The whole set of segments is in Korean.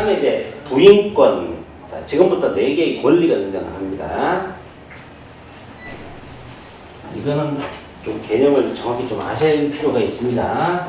다음에 이제 부인권. 자, 지금부터 4개의 권리가 등장합니다. 이거는 좀 개념을 정확히 좀 아실 필요가 있습니다. 자,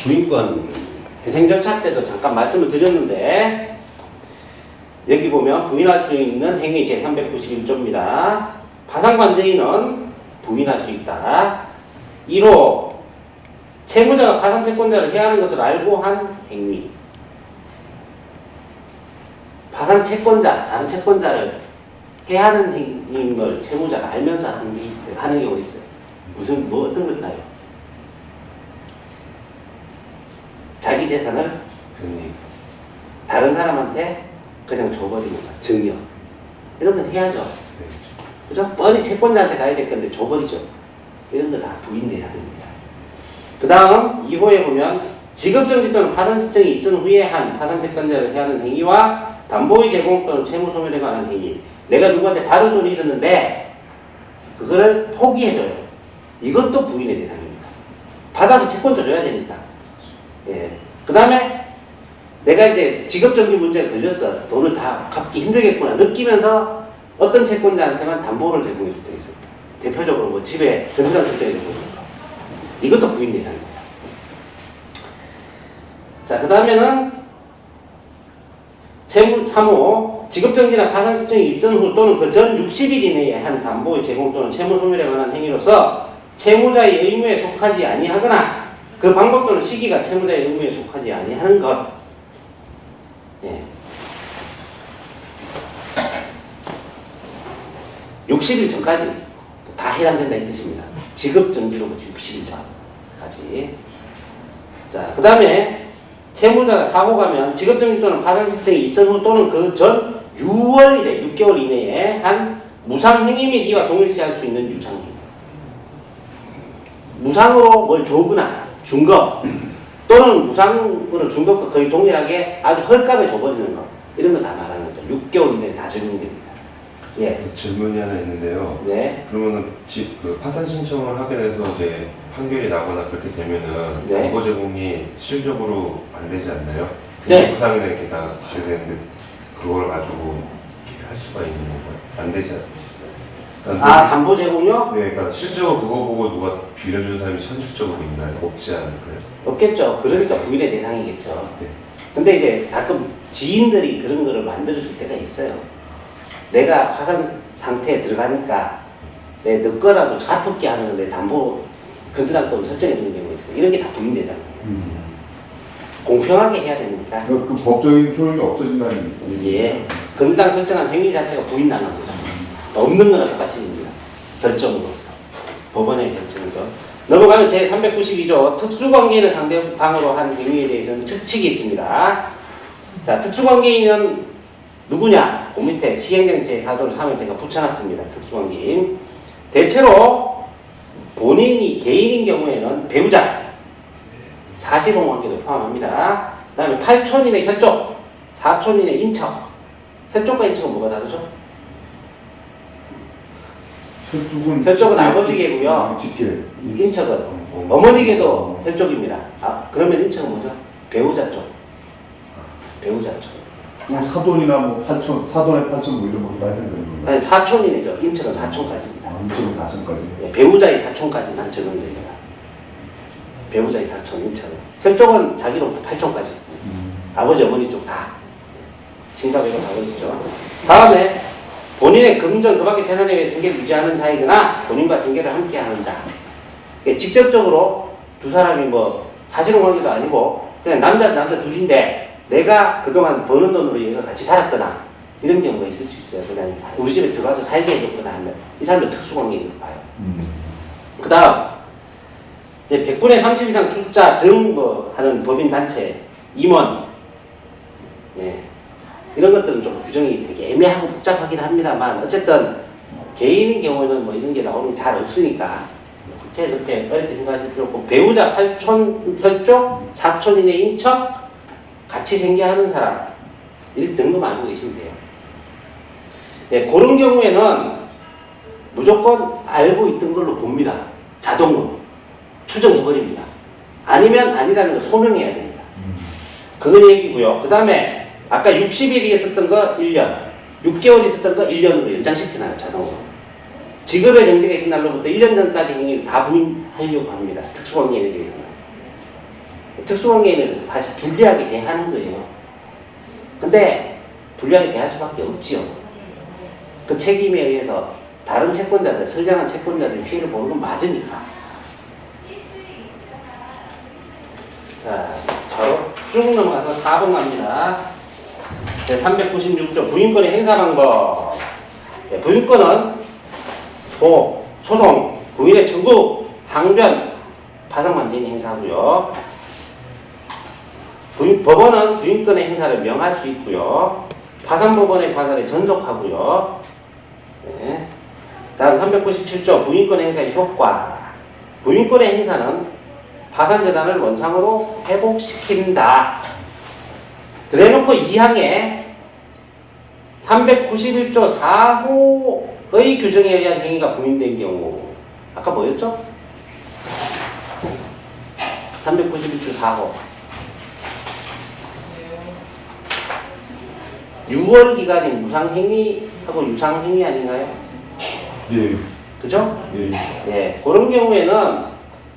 부인권. 회생절차 때도 잠깐 말씀을 드렸는데, 여기 보면 부인할 수 있는 행위 제391조입니다. 파산관제인은 부인할 수 있다. 1호 채무자가 파산채권자를 해하는 것을 알고 한 행위. 파산채권자, 다른 채권자를 해하는 행위를 채무자가 알면서 하는 게 있어요. 하는 경우가 있어요. 무슨 어떤 걸까요? 자기 재산을 다른 사람한테 그냥 줘버리는 거야. 증여. 이런 건 해야죠. 그죠? 뻔히 채권자한테 가야 될 건데 줘버리죠. 이런 거 다 부인 대상입니다. 그 다음 2호에 보면 지급정지 또는 파산신청이 있은 후에 한 파산채권자를 해하는 행위와 담보의 제공 또는 채무 소멸에 관한 행위. 내가 누구한테 받을 돈이 있었는데 그거를 포기해줘요. 이것도 부인의 대상입니다. 받아서 채권자 줘야 되니까. 예. 그 다음에 내가 이제 지급정지 문제에 걸렸어. 돈을 다 갚기 힘들겠구나 느끼면서 어떤 채권자한테만 담보를 제공해 줄 때가 있습니다. 대표적으로 뭐 집에 전세장 설정해 주는 거. 이것도 부인 대상입니다. 자, 그 다음에는 채무 3호 지급정지나 파산신청이 있은 후 또는 그 전 60일 이내에 한 담보의 제공 또는 채무 소멸에 관한 행위로서 채무자의 의무에 속하지 아니하거나 그 방법 또는 시기가 채무자의 의무에 속하지 아니하는 것. 예. 60일 전까지 다 해당된다 이 뜻입니다. 지급정지로부터 60일 전까지. 자, 그 다음에 채무자가 사고 가면 지급정지 또는 파산신청이 있은 후 또는 그 전 6월 이내, 6개월 이내에 한 무상행위 및 이와 동일시할 수 있는 유상행위. 무상으로 뭘 주거나 준 거, 또는 무상으로 준 것과 거의 동일하게 아주 헐값에 줘버리는 거. 이런 거 다 말하는 거죠. 6개월 이내에 다 적용됩니다. 예. 질문이 하나 있는데요. 네. 그러면은 그 파산 신청을 하게 돼서 이제 판결이 나거나 그렇게 되면은 네. 담보 제공이 실질적으로 안 되지 않나요? 네. 부상이나 이렇게 다 주셔야 되는데 그걸 가지고 이렇게 할 수가 있는 건가요? 안 되지 않나요? 아, 담보 제공요? 네, 그러니까 실제로 그거 보고 누가 빌려주는 사람이 현실적으로 있나요? 없지 않을까요? 없겠죠. 그러니까 부인의 대상이겠죠. 네. 근데 이제 가끔 지인들이 그런 거를 만들어줄 때가 있어요. 내가 파산 상태에 들어가니까 내 너 거라도 갚을게 하면 내 담보 근저당 돈을 설정해 주는 경우가 있어요. 이런 게 다 부인 대상이에요. 공평하게 해야 되니까. 그 법적인 효력이 없어진다는 예. 근저당 설정한 행위 자체가 부인 나는 거죠. 없는 거나 똑같이입니다. 결정으로. 법원의 결정이죠. 넘어가면 제392조 특수관계인을 상대방으로 한 행위에 대해서는 특칙이 있습니다. 자, 특수관계인은 누구냐? 그 밑에 시행령 제4조를 3을 제가 붙여놨습니다. 특수관계인. 대체로 본인이 개인인 경우에는 배우자, 사실혼관계도 포함합니다. 그 다음에 8촌인의 혈족, 4촌인의 인척. 혈족과 인척은 뭐가 다르죠? 혈족은 아버지계고요. 인척은 어머니계도 혈족입니다. 아, 그러면 인척은 뭐죠? 배우자 쪽. 배우자 쪽. 뭐 사돈이나 뭐 팔촌, 사돈의 팔촌 뭐 이런 것도 해야 된다는 건가요? 아니, 사촌이죠. 인척은 사촌까지입니다. 인척은 4촌까지. 네, 배우자의 사촌까지만 적용됩니다. 배우자의 사촌, 인척은. 혈족은 자기로부터 8촌까지. 아버지, 어머니 쪽 다. 친가배가 다르죠. 다음에 본인의 금전, 그 밖의 재산에 의해 생계를 유지하는 자이거나 본인과 생계를 함께 하는 자. 직접적으로 두 사람이 뭐 사실혼 관계도 아니고 그냥 남자 둘인데 내가 그동안 버는 돈으로 얘가 같이 살았거나 이런 경우가 있을 수 있어요. 그냥 우리 집에 들어가서 살게 해줬거나 하면 이 사람도 특수관계인으로 봐요. 그 다음 이제 100분의 30 이상 출자 등 뭐 하는 법인단체, 임원, 예. 이런 것들은 좀 규정이 되게 애매하고 복잡하긴 합니다만 어쨌든 개인인 경우에는 뭐 이런 게 나오는 게 잘 없으니까 그렇게 어렵게 생각하실 필요 없고 배우자, 8촌 혈족, 4촌인의 인척, 같이 생계하는 사람 이렇게 정도만 알고 계시면 돼요. 네, 그런 경우에는 무조건 알고 있던 걸로 봅니다. 자동으로 추정해버립니다. 아니면 아니라는 걸 소명해야 됩니다. 그건 얘기고요. 그 다음에 아까 60일이 있었던 거 1년, 6개월이 있었던 거 1년으로 연장시켜놔요, 자동으로. 직업의 정지가 있은 날로부터 1년 전까지 행위를 다 부인하려고 합니다. 특수관계인에 대해서는. 특수관계인은 사실 불리하게 대하는 거예요. 근데 불리하게 대할 수밖에 없지요. 그 책임에 의해서 다른 채권자들, 선량한 채권자들이 피해를 보는 건 맞으니까. 자, 바로 쭉 넘어가서 4번 갑니다. 제396조 부인권의 행사 방법. 네, 부인권은 소송, 부인의 청구, 항변, 파산관계인 행사고요. 법원은 부인권의 행사를 명할 수 있고요. 파산법원의 판단에 전속하고요. 네. 다음 397조 부인권의 행사의 효과. 부인권의 행사는 파산재단을 원상으로 회복시킨다. 그래놓고 2항에 391조 4호의 규정에 의한 행위가 부인된 경우 아까 뭐였죠? 391조 4호 6월 기간이 무상행위하고 유상행위 아닌가요? 예. 그죠? 예. 예, 그런 경우에는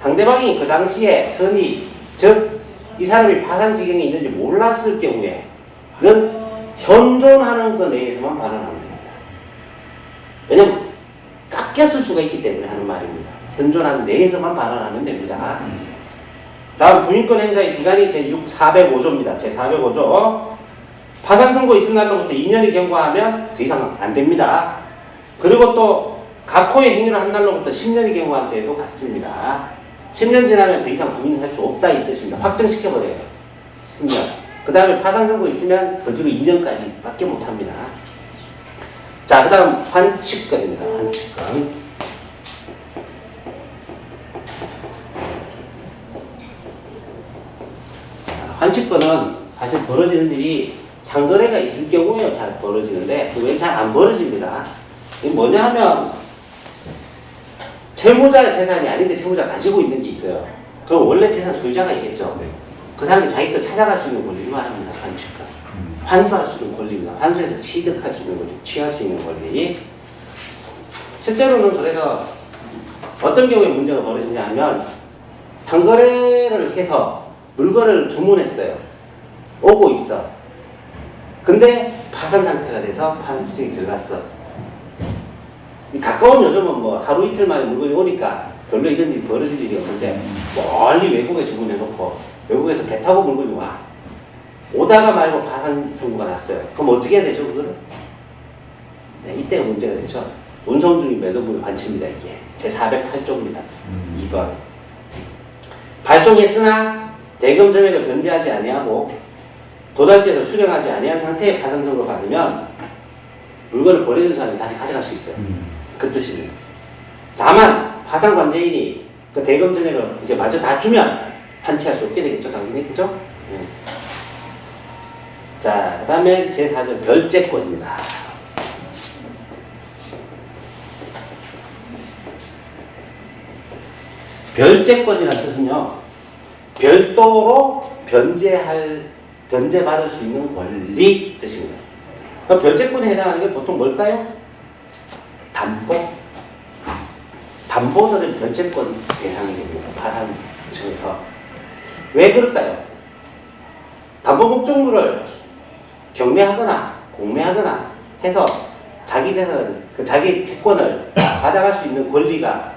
상대방이 그 당시에 선의, 즉 이 사람이 파산 지경에 있는지 몰랐을 경우에는 현존하는 그 내에서만 발언하면 됩니다. 왜냐면 깎였을 수가 있기 때문에 하는 말입니다. 현존하는 내에서만 발언하면 됩니다. 다음 부인권 행사의 기간이 제405조입니다. 제405조 파산 선고 있은 날로부터 2년이 경과하면 더 이상 안 됩니다. 그리고 또 각호의 행위를 한 날로부터 10년이 경과한 때에도 같습니다. 10년 지나면 더 이상 부인할 수 없다 이 뜻입니다. 확정시켜버려요. 10년. 그 다음에 파산 선고 있으면 그 뒤로 2년까지 밖에 못합니다. 자, 그 다음 환칙권입니다. 환칙권. 환칙권은 사실 벌어지는 일이 상거래가 있을 경우에 잘 벌어지는데 그 외엔 잘 안 벌어집니다. 이게 뭐냐 하면 채무자의 재산이 아닌데 채무자가 가지고 있는 게 있어요. 그럼 원래 재산 소유자가 있겠죠. 네. 그 사람이 자기 거 찾아갈 수 있는 권리를 말합니다. 환칙권. 환수할 수 있는 권리입니다. 환수해서 취득할 수 있는 권리, 취할 수 있는 권리. 실제로는 그래서 어떤 경우에 문제가 벌어지냐 하면 상거래를 해서 물건을 주문했어요. 오고 있어. 근데 파산 상태가 돼서 파산 지정이 들어갔어. 가까운 요즘은 뭐 하루 이틀 만에 물건이 오니까 별로 이런 일이 벌어질 일이 없는데 멀리 외국에 주문해놓고 외국에서 배 타고 물건이 와. 오다가 말고 파산 선고가 났어요. 그럼 어떻게 해야 되죠, 그거를? 네, 이때가 문제가 되죠. 운송 중인 매도물의 환치입니다, 이게. 제408조입니다. 2번. 발송했으나 대금 전액을 변제하지 아니하고 도달지에서 수령하지 아니한 상태의 파산 선고를 받으면 물건을 보내준 사람이 다시 가져갈 수 있어요. 그 뜻입니다. 다만 파산 관계인이 그 대금 전액을 이제 마저 다 주면 환치할 수 없게 되겠죠, 당연히. 그죠? 네. 자, 그 다음에 제4조 별제권입니다. 별제권이라는 뜻은요, 별도로 변제받을 수 있는 권리 뜻입니다. 그럼 별제권에 해당하는 게 보통 뭘까요? 담보. 담보들은 별제권 대상이 됩니다. 파산 중에서. 왜 그럴까요? 담보 목적물을 경매하거나 공매하거나 해서 자기 재산, 자기 채권을 받아갈 수 있는 권리가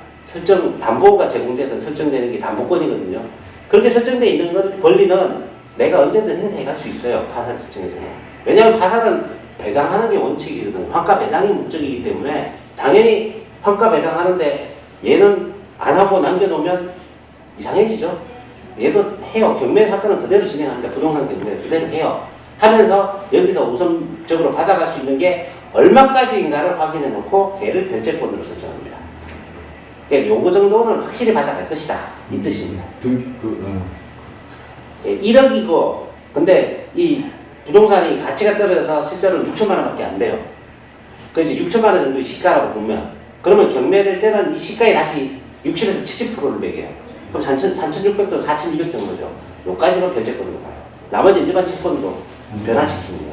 담보가 제공돼서 설정되는 게 담보권이거든요. 그렇게 설정되어 있는 권리는 내가 언제든 행사해 갈 수 있어요. 파산 시청에서는. 왜냐하면 파산은 배당하는 게 원칙이거든요. 환가 배당이 목적이기 때문에 당연히 환가 배당하는데 얘는 안 하고 남겨놓으면 이상해지죠. 얘도 해요. 경매 사건은 그대로 진행합니다. 부동산 경매 그대로 해요. 하면서 여기서 우선적으로 받아갈 수 있는 게 얼마까지인가를 확인해 놓고 걔를 별제권으로 설정합니다. 그러니까 요거 정도는 확실히 받아갈 것이다. 이 뜻입니다. 1억이고 근데 이 부동산이 가치가 떨어져서 실제로 6천만 원밖에 안 돼요. 그래서 6천만 원 정도의 시가라고 보면 그러면 경매될 때는 이 시가에 다시 60에서 70%를 매겨요. 그럼 3,600도 4,200 정도죠. 요까지만 별채권으로 가요. 나머지 일반 채권으로 변화시킵니다.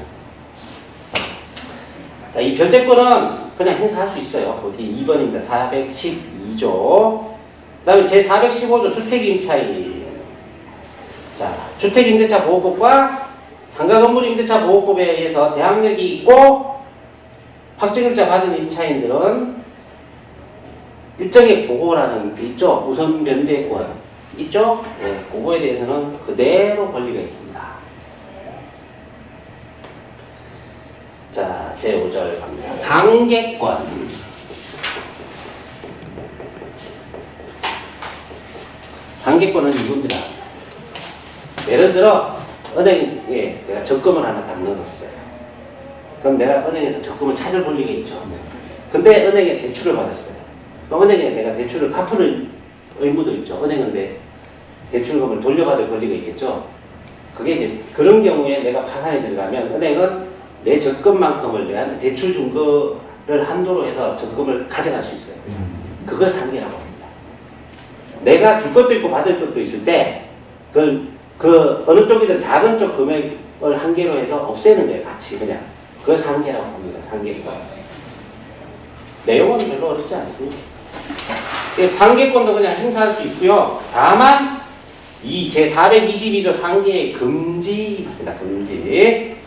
자, 이 별채권은 그냥 행사할 수 있어요. 어디 2번입니다. 412조. 그 다음에 제415조 주택임차인. 자, 주택임대차 보호법과 상가건물 임대차 보호법에 의해서 대항력이 있고 확정일자 받은 임차인들은 일정액 보고라는 게 있죠. 우선 면제권 있죠. 네, 그거에 대해서는 그대로 권리가 있습니다. 자, 제5절 갑니다. 상계권. 상계권은 이겁니다. 예를 들어 은행에 내가 적금을 하나 딱 넣었어요. 그럼 내가 은행에서 적금을 찾을 권리가 있죠. 근데 은행에 대출을 받았어요. 그럼 은행에 내가 대출을 갚을 의무도 있죠. 은행은 내 대출금을 돌려받을 권리가 있겠죠. 그게 이제 그런 경우에 내가 파산에 들어가면 은행은 내 적금만큼을 내한테 대출 준 거를 한도로 해서 적금을 가져갈 수 있어요. 그걸 상계라고 합니다. 내가 줄 것도 있고 받을 것도 있을 때 그 어느 쪽이든 작은 쪽 금액을 한계로 해서 없애는 거예요. 같이 그냥. 그걸 상계라고 합니다. 상계권. 내용은 별로 어렵지 않습니다. 상계권도 그냥 행사할 수 있고요. 다만 이 제422조 상계의 금지 있습니다. 금지.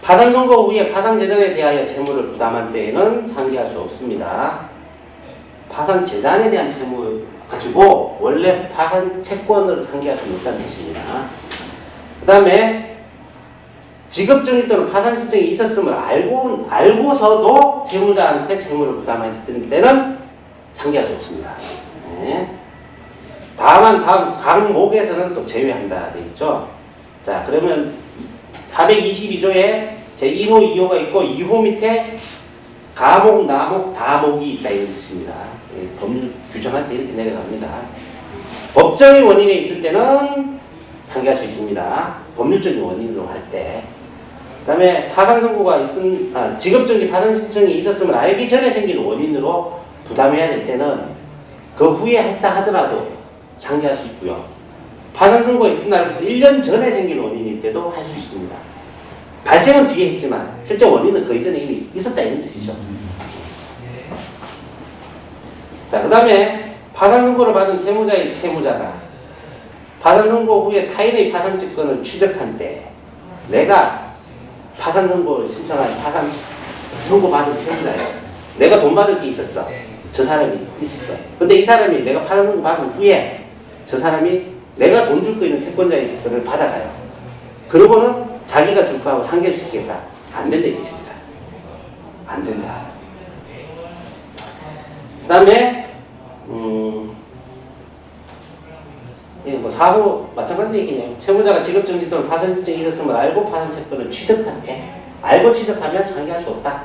파산 선고 후에 파산 재단에 대하여 채무를 부담한 때에는 상계할 수 없습니다. 파산 재단에 대한 채무 가지고 원래 파산 채권을 상계할 수는 없다는 뜻입니다. 그 다음에 지급정지 또는 파산 신청이 있었음을 알고서도 채무자한테 채무를 부담했던 때는 상계할 수 없습니다. 네. 다만 다음 강목에서는 또 제외한다 되어 있죠. 자, 그러면 422조에 제1호, 2호가 있고 2호 밑에 가목, 나목, 다목이 있다 이런 뜻입니다. 예, 법률 규정할 때 이렇게 내려갑니다. 법적인 원인에 있을 때는 상계할 수 있습니다. 법률적인 원인으로 할 때. 그 다음에 파산 선고가 지급정지 파산 신청이 있었음을 알기 전에 생긴 원인으로 부담해야 될 때는 그 후에 했다 하더라도 상계할 수 있고요. 파산 선고가 있은 날부터 1년 전에 생긴 원인일 때도 할 수 있습니다. 발생은 뒤에 했지만 실제 원인은 그 이전에 이미 있었다 이런 뜻이죠. 자, 그 다음에 파산 선고를 받은 채무자의 채무자가 파산 선고 후에 타인의 파산 채권을 취득한 때 내가 파산 선고를 신청한 파산 선고 받은 채무자예요. 내가 돈 받을 게 있었어. 저 사람이 있었어. 근데 이 사람이 내가 파산 선고 받은 후에 저 사람이 내가 돈 줄 거 있는 채권자의 것을 받아가요. 그러고는 자기가 줄 거하고 상계시키겠다. 안 된다 이게 진짜. 안 된다. 그 다음에 예, 뭐 사후 마찬가지 얘기네요. 채무자가 지급정지 또는 파산 신청이 있었음을 알고 파산 채권을 취득한 때 알고 취득하면 상계할 수 없다.